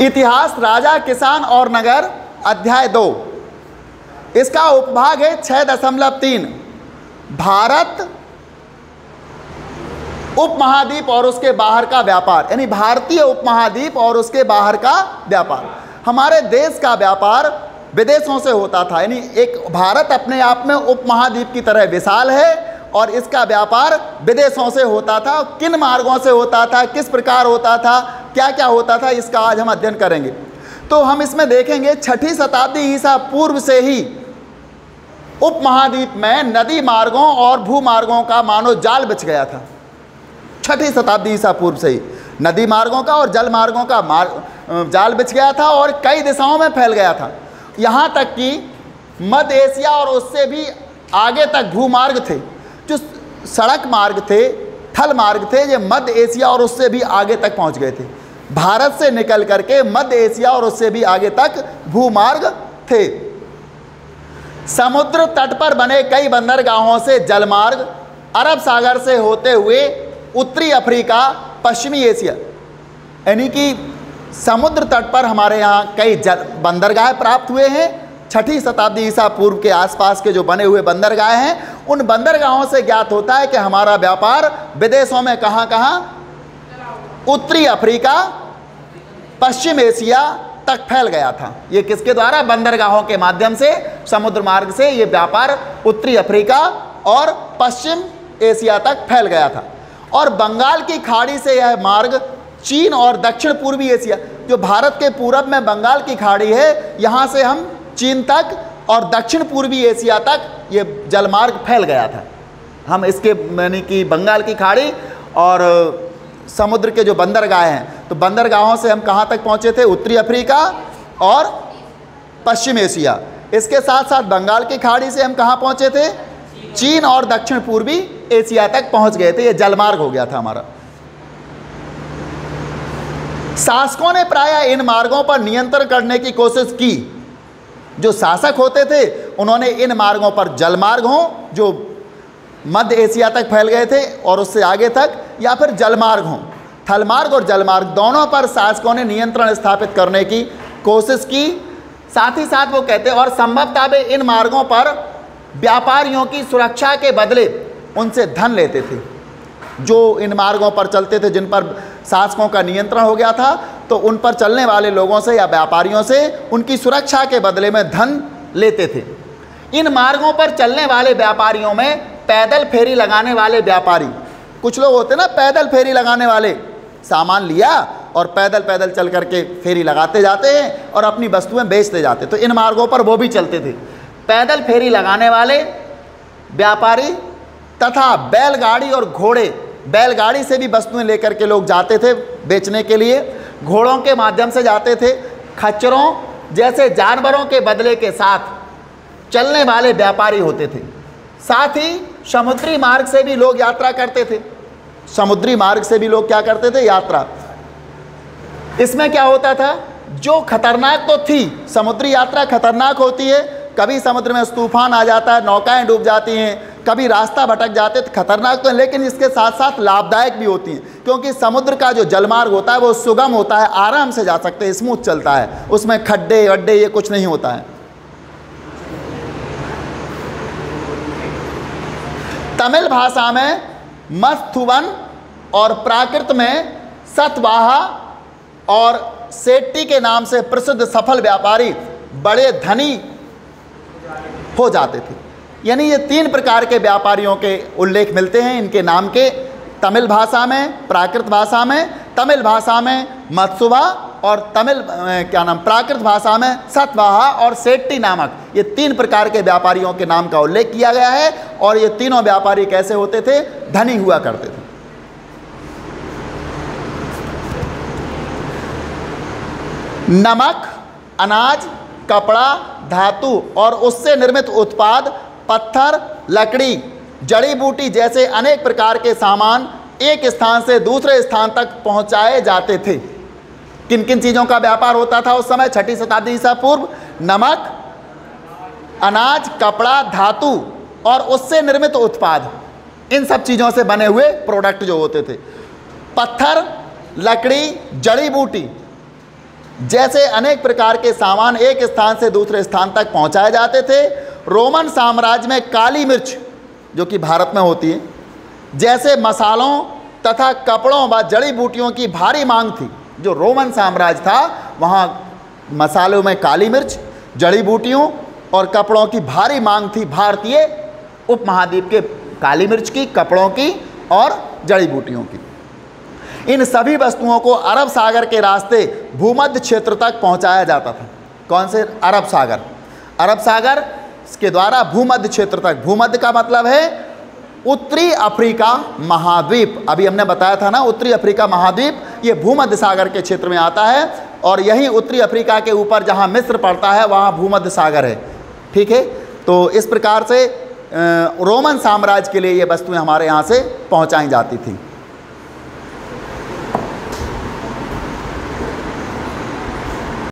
इतिहास राजा, किसान और नगर, अध्याय 2। इसका उपभाग है 6.3 भारत उपमहाद्वीप और उसके बाहर का व्यापार, यानी भारतीय उपमहाद्वीप और उसके बाहर का व्यापार। हमारे देश का व्यापार विदेशों से होता था, यानी एक भारत अपने आप में उपमहाद्वीप की तरह विशाल है और इसका व्यापार विदेशों से होता था। किन मार्गों से होता था, किस प्रकार होता था, क्या क्या होता था, इसका आज हम अध्ययन करेंगे। तो हम इसमें देखेंगे 6ठी शताब्दी ईसा पूर्व से ही उपमहाद्वीप में नदी मार्गों और भूमार्गों का मानो जाल बिछ गया था। 6ठी शताब्दी ईसा पूर्व से ही नदी मार्गों का और जल मार्गों का जाल बिछ गया था और कई दिशाओं में फैल गया था। यहाँ तक कि मध्य एशिया और उससे भी आगे तक भूमार्ग थे, जो सड़क मार्ग थे, थल मार्ग थे, ये मध्य एशिया और उससे भी आगे तक पहुँच गए थे। भारत से निकल करके मध्य एशिया और उससे भी आगे तक भूमार्ग थे। समुद्र तट पर बने कई बंदरगाहों से जलमार्ग, अरब सागर से होते हुए उत्तरी अफ्रीका, पश्चिमी एशिया, यानी कि समुद्र तट पर हमारे यहाँ कई बंदरगाह प्राप्त हुए हैं। 6ठी शताब्दी ईसा पूर्व के आसपास के जो बने हुए बंदरगाह हैं, उन बंदरगाहों से ज्ञात होता है कि हमारा व्यापार विदेशों में कहाँ कहाँ, उत्तरी अफ्रीका, पश्चिम एशिया तक फैल गया था। ये किसके द्वारा? बंदरगाहों के माध्यम से, समुद्र मार्ग से ये व्यापार उत्तरी अफ्रीका और पश्चिम एशिया तक फैल गया था। और बंगाल की खाड़ी से यह मार्ग चीन और दक्षिण पूर्वी एशिया, जो भारत के पूरब में बंगाल की खाड़ी है, यहाँ से हम चीन तक और दक्षिण पूर्वी एशिया तक ये जलमार्ग फैल गया था। हम इसके यानी कि बंगाल की खाड़ी और समुद्र के जो बंदरगाह हैं, तो बंदरगाहों से हम कहाँ तक पहुँचे थे? उत्तरी अफ्रीका और पश्चिम एशिया। इसके साथ साथ बंगाल की खाड़ी से हम कहाँ पहुँचे थे? चीन और दक्षिण पूर्वी एशिया तक पहुँच गए थे। ये जलमार्ग हो गया था हमारा। शासकों ने प्रायः इन मार्गों पर नियंत्रण करने की कोशिश की। जो शासक होते थे उन्होंने इन मार्गों पर, जलमार्ग हों जो मध्य एशिया तक फैल गए थे और उससे आगे तक, या फिर जलमार्ग हों, थलमार्ग और जलमार्ग, दोनों पर शासकों ने नियंत्रण स्थापित करने की कोशिश की। साथ ही साथ वो कहते हैं और संभवतः वे इन मार्गों पर व्यापारियों की सुरक्षा के बदले उनसे धन लेते थे। जो इन मार्गों पर चलते थे, जिन पर शासकों का नियंत्रण हो गया था, तो उन पर चलने वाले लोगों से या व्यापारियों से उनकी सुरक्षा के बदले में धन लेते थे। इन मार्गों पर चलने वाले व्यापारियों में पैदल फेरी लगाने वाले व्यापारी, कुछ लोग होते ना पैदल फेरी लगाने वाले, सामान लिया और पैदल पैदल चल करके फेरी लगाते जाते हैं और अपनी वस्तुएं बेचते जाते। तो इन मार्गों पर वो भी चलते थे, पैदल फेरी लगाने वाले व्यापारी तथा बैलगाड़ी और घोड़े। बैलगाड़ी से भी वस्तुएं लेकर के लोग जाते थे बेचने के लिए, घोड़ों के माध्यम से जाते थे, खच्चरों जैसे जानवरों के बदले के साथ चलने वाले व्यापारी होते थे। साथ ही समुद्री मार्ग से भी लोग यात्रा करते थे। समुद्री मार्ग से भी लोग क्या करते थे? यात्रा। इसमें क्या होता था? जो खतरनाक तो थी, समुद्री यात्रा खतरनाक होती है, कभी समुद्र में तूफान आ जाता है, नौकाएं डूब जाती हैं, कभी रास्ता भटक जाते, तो खतरनाक तो है, लेकिन इसके साथ साथ लाभदायक भी होती हैं, क्योंकि समुद्र का जो जलमार्ग होता है वो सुगम होता है, आराम से जा सकते हैं, स्मूथ चलता है, उसमें खड्डे वड्डे ये कुछ नहीं होता है। तमिल भाषा में मस्थुवन और प्राकृत में सतवाहा और सेट्टी के नाम से प्रसिद्ध सफल व्यापारी बड़े धनी हो जाते थे। यानी ये 3 प्रकार के व्यापारियों के उल्लेख मिलते हैं इनके नाम के, तमिल भाषा में, प्राकृत भाषा में, तमिल भाषा में मत्सुवा और प्राकृत भाषा में सतवाहा और सेट्टी नामक, ये 3 प्रकार के व्यापारियों के नाम का उल्लेख किया गया है। और ये तीनों व्यापारी कैसे होते थे? धनी हुआ करते थे। नमक, अनाज, कपड़ा, धातु और उससे निर्मित उत्पाद, पत्थर, लकड़ी, जड़ी बूटी जैसे अनेक प्रकार के सामान एक स्थान से दूसरे स्थान तक पहुंचाए जाते थे। किन किन चीज़ों का व्यापार होता था उस समय 6ठी शताब्दी ईसा पूर्व? नमक, अनाज, कपड़ा, धातु और उससे निर्मित उत्पाद, इन सब चीज़ों से बने हुए प्रोडक्ट जो होते थे। पत्थर, लकड़ी, जड़ी बूटी, जैसे अनेक प्रकार के सामान एक स्थान से दूसरे स्थान तक पहुंचाए जाते थे, रोमन साम्राज्य में काली मिर्च जो कि भारत में होती है, जैसे मसालों तथा कपड़ों व जड़ी बूटियों की भारी मांग थी। जो रोमन साम्राज्य था वहाँ मसालों में काली मिर्च, जड़ी बूटियों और कपड़ों की भारी मांग थी। भारतीय उपमहाद्वीप के काली मिर्च की, कपड़ों की और जड़ी बूटियों की। इन सभी वस्तुओं को अरब सागर के रास्ते भूमध्य क्षेत्र तक पहुंचाया जाता था। कौन से? अरब सागर। अरब सागर के द्वारा भूमध्य क्षेत्र तक। भूमध्य का मतलब है उत्तरी अफ्रीका महाद्वीप। अभी हमने बताया था ना, उत्तरी अफ्रीका महाद्वीप ये भूमध्य सागर के क्षेत्र में आता है, और यही उत्तरी अफ्रीका के ऊपर जहाँ मिस्र पड़ता है वहाँ भूमध्य सागर है। ठीक है, तो इस प्रकार से रोमन साम्राज्य के लिए ये वस्तुएं हमारे यहाँ से पहुँचाई जाती थी।